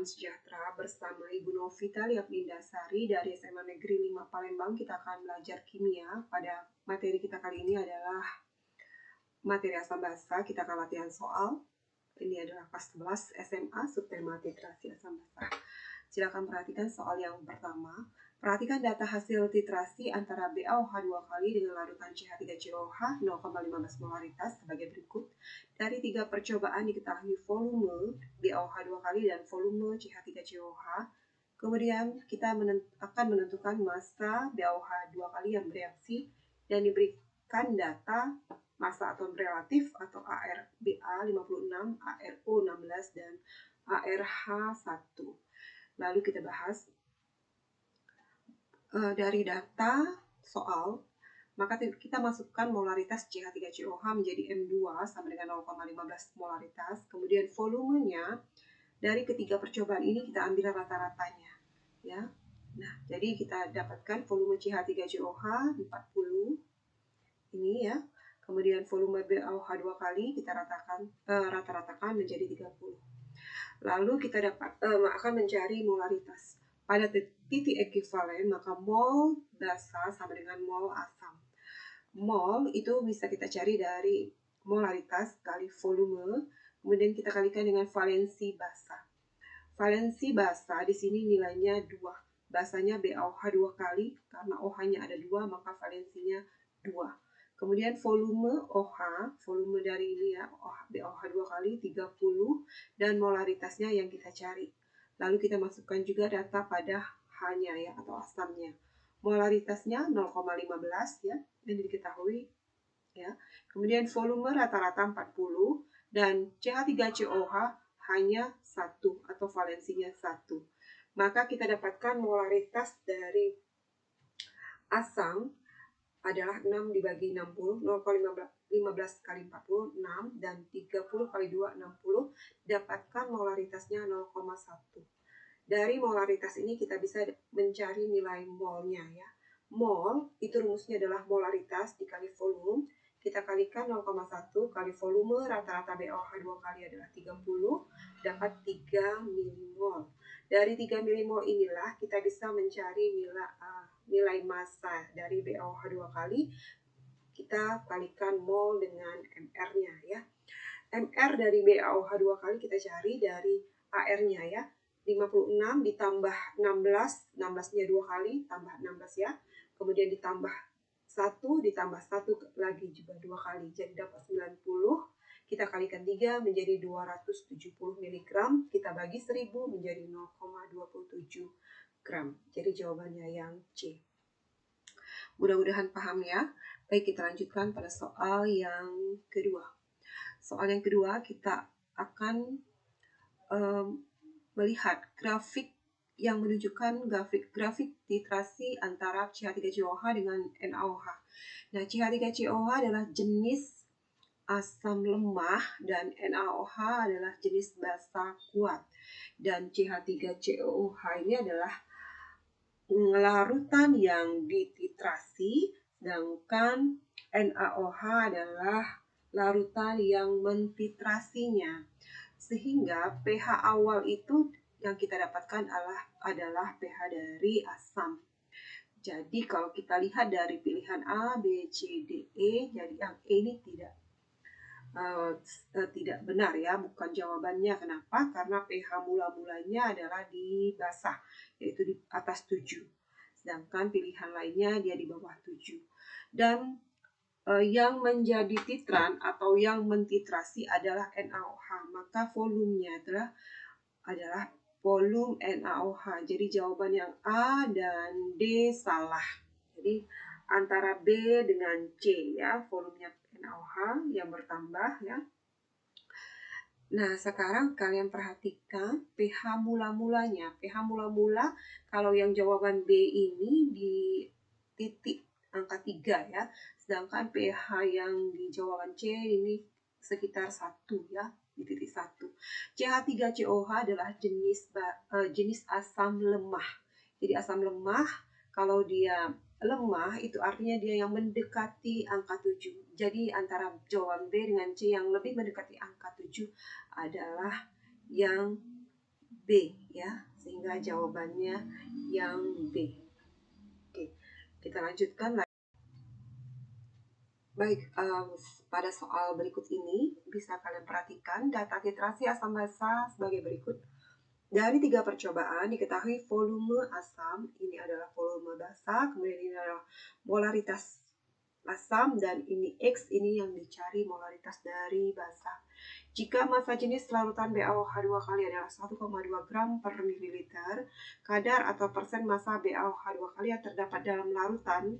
Salam sejahtera, bersama Ibu Novita Liapindasari dari SMA Negeri 5 Palembang. Kita akan belajar kimia. Pada materi kita kali ini adalah materi asam basa. Kita akan latihan soal. Ini adalah kelas 11 SMA, subtema titrasi asam basa. Silakan perhatikan soal yang pertama. Perhatikan data hasil titrasi antara BaOH 2 kali dengan larutan CH3COH 0,15 molaritas sebagai berikut. Dari 3 percobaan diketahui volume BaOH 2 kali dan volume CH3COH. Kemudian kita akan menentukan massa BaOH 2 kali yang bereaksi dan diberikan data massa atom relatif atau ArBa 56, ArO 16, dan ArH1. Lalu kita bahas dari data soal, maka kita masukkan molaritas CH3COH menjadi M2 sama dengan 0,15 molaritas. Kemudian volumenya dari ketiga percobaan ini kita ambil rata-ratanya, ya. Nah, jadi kita dapatkan volume CH3COH 40 ini, ya. Kemudian volume BaOH 2 kali kita rata-ratakan menjadi 30. Lalu kita akan mencari molaritas. Pada titik ekivalen, maka mol basa sama dengan mol asam. Mol itu bisa kita cari dari molaritas kali volume, kemudian kita kalikan dengan valensi basa. Valensi basa di sini nilainya 2. Basanya BaOH 2 kali, karena OH-nya ada 2, maka valensinya 2. Kemudian volume OH, volume dari ini ya, BaOH 2 kali 30, dan molaritasnya yang kita cari. Lalu kita masukkan juga data pada H-nya ya, atau asamnya. Molaritasnya 0,15 ya, ini diketahui ya. Kemudian volume rata-rata 40 dan CH3COH hanya 1 atau valensinya 1. Maka kita dapatkan molaritas dari asam adalah 6 dibagi 60, 0,15 kali 40, 6, dan 30 kali 2, 60, dapatkan molaritasnya 0,1. Dari molaritas ini kita bisa mencari nilai molnya ya. Mol itu rumusnya adalah molaritas dikali volume, kita kalikan 0,1 kali volume rata-rata BaOH 2 kali adalah 30, dapat 3 milimol. Dari 3 milimol inilah kita bisa mencari nilai massa dari BaOH 2 kali, kita kalikan mol dengan MR-nya ya. MR dari BaOH 2 kali kita cari dari AR-nya ya. 56 ditambah 16, 16-nya 2 kali, tambah 16 ya. Kemudian ditambah 1, ditambah 1 lagi juga 2 kali, jadi dapat 90. Kita kalikan 3 menjadi 270 mg, kita bagi 1000 menjadi 0,27 gram. Jadi jawabannya yang C. Mudah-mudahan paham ya. Baik, kita lanjutkan pada soal yang kedua. Soal yang kedua kita akan melihat grafik yang menunjukkan grafik titrasi antara CH3COH dengan NaOH. Nah, CH3COH adalah jenis asam lemah dan NaOH adalah jenis basa kuat. Dan CH3COH ini adalah larutan yang dititrasi, sedangkan NaOH adalah larutan yang mentitrasinya. Sehingga pH awal itu yang kita dapatkan adalah pH dari asam. Jadi kalau kita lihat dari pilihan A, B, C, D, E, jadi yang E ini tidak benar ya, bukan jawabannya. Kenapa? Karena pH mula-mulanya adalah di basah, yaitu di atas 7. Sedangkan pilihan lainnya dia di bawah 7. Dan yang menjadi titran atau yang mentitrasi adalah NaOH, maka volumenya adalah volume NaOH. Jadi jawaban yang A dan D salah. Jadi antara B dengan C ya, volumenya NaOH yang bertambah ya. Nah, sekarang kalian perhatikan pH mula-mulanya. pH mula-mula kalau yang jawaban B ini di titik angka 3 ya. Sedangkan pH yang di jawaban C ini sekitar 1 ya, di titik 1. CH3COH adalah jenis asam lemah. Jadi asam lemah kalau dia lemah itu artinya dia yang mendekati angka 7. Jadi antara jawaban B dengan C yang lebih mendekati angka 7 adalah yang B ya, sehingga jawabannya yang B. Oke, kita lanjutkan lagi. Baik, pada soal berikut ini bisa kalian perhatikan data titrasi asam basa sebagai berikut. Dari 3 percobaan diketahui volume asam, ini adalah volume basa, kemudian ini adalah molaritas asam, dan ini X, ini yang dicari molaritas dari basa. Jika massa jenis larutan BaOH2 kali adalah 1,2 gram per mililiter, kadar atau persen massa BaOH2 kali yang terdapat dalam larutan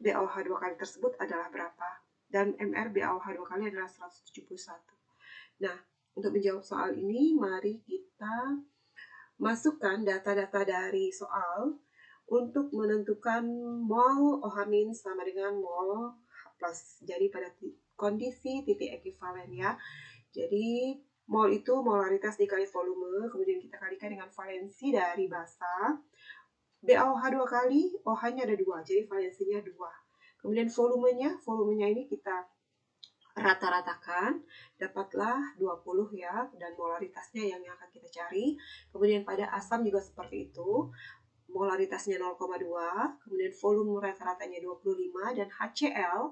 BaOH2 kali tersebut adalah berapa? Dan MR BaOH2 kali adalah 171. Nah, untuk menjawab soal ini, mari kita masukkan data-data dari soal untuk menentukan mol OH- sama dengan mol H+. Jadi pada kondisi titik ekivalen ya. Jadi mol itu molaritas dikali volume, kemudian kita kalikan dengan valensi dari basa. BaOH2 kali, OH-nya ada 2, jadi valensinya 2. Kemudian volumenya ini kita rata-ratakan, dapatlah 20 ya, dan molaritasnya yang akan kita cari. Kemudian pada asam juga seperti itu, molaritasnya 0,2, kemudian volume rata-ratanya 25, dan HCl,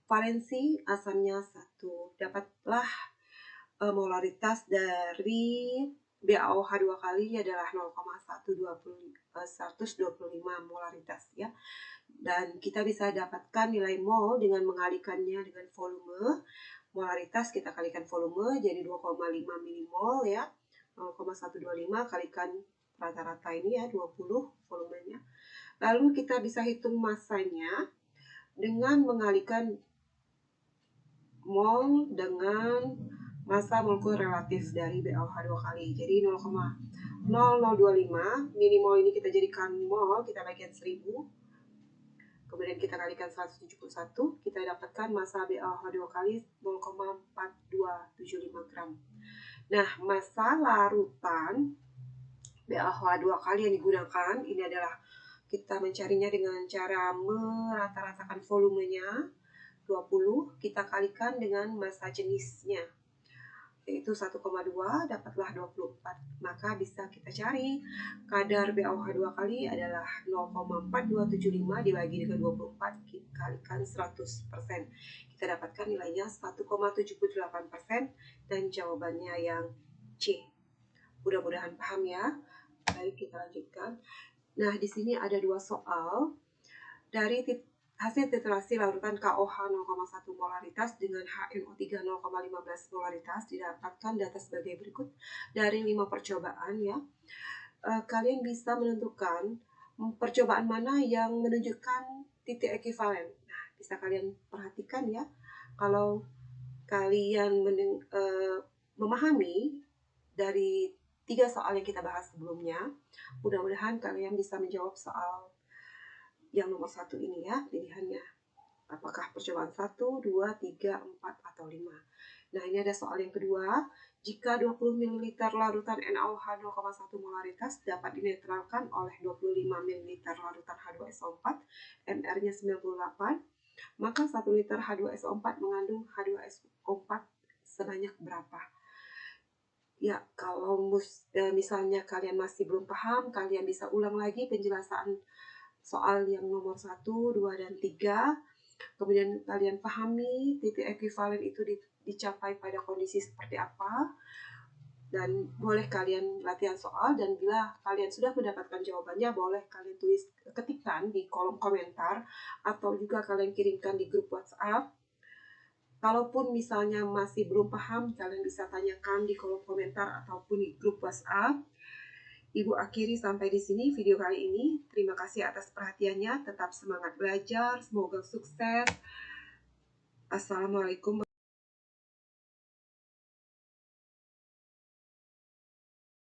valensi asamnya 1. Dapatlah molaritas dari BaOH2 kali adalah 125 molaritas ya. Dan kita bisa dapatkan nilai mol dengan mengalikannya dengan volume. Molaritas kita kalikan volume jadi 2,5 milimol ya. 0,125 kalikan rata-rata ini ya, 20 volumenya. Lalu kita bisa hitung massanya dengan mengalikan mol dengan massa molekul relatif dari BaOH2 kali. Jadi 0,0025 milimol ini kita jadikan mol, kita bagikan 1000. Kemudian kita kalikan 171, kita dapatkan massa BaOH2 kali 0,4275 gram. Nah, massa larutan BaOH2 kali yang digunakan, ini adalah kita mencarinya dengan cara merata-ratakan volumenya, 20, kita kalikan dengan massa jenisnya, yaitu 1,2, dapatlah 24. Maka bisa kita cari kadar BaOH2 kali adalah 0,4275 dibagi dengan 24, kita kalikan 100%. Kita dapatkan nilainya 1,78% dan jawabannya yang C. Mudah-mudahan paham ya. Baik, kita lanjutkan. Nah, di sini ada 2 soal. Dari hasil titrasi larutan KOH 0,1 molaritas dengan HNO3 0,15 molaritas didapatkan data sebagai berikut dari 5 percobaan ya. Kalian bisa menentukan percobaan mana yang menunjukkan titik ekivalen. Nah, bisa kalian perhatikan ya. Kalau kalian memahami dari 3 soal yang kita bahas sebelumnya, mudah-mudahan kalian bisa menjawab soal yang nomor 1 ini ya, pilihannya. Apakah percobaan 1, 2, 3, 4, atau 5. Nah, ini ada soal yang kedua. Jika 20 ml larutan NaOH 0,1 molaritas dapat dinetralkan oleh 25 ml larutan H2SO4, MR-nya 98, maka 1 liter H2SO4 mengandung H2SO4 sebanyak berapa? Ya, kalau misalnya kalian masih belum paham, kalian bisa ulang lagi penjelasan soal yang nomor 1, 2, dan 3. Kemudian kalian pahami titik ekivalen itu dicapai pada kondisi seperti apa. Dan boleh kalian latihan soal, dan bila kalian sudah mendapatkan jawabannya, boleh kalian ketikkan di kolom komentar, atau juga kalian kirimkan di grup WhatsApp. Kalaupun misalnya masih belum paham, kalian bisa tanyakan di kolom komentar ataupun di grup WhatsApp. Ibu akhiri sampai di sini video kali ini. Terima kasih atas perhatiannya. Tetap semangat belajar. Semoga sukses. Assalamualaikum.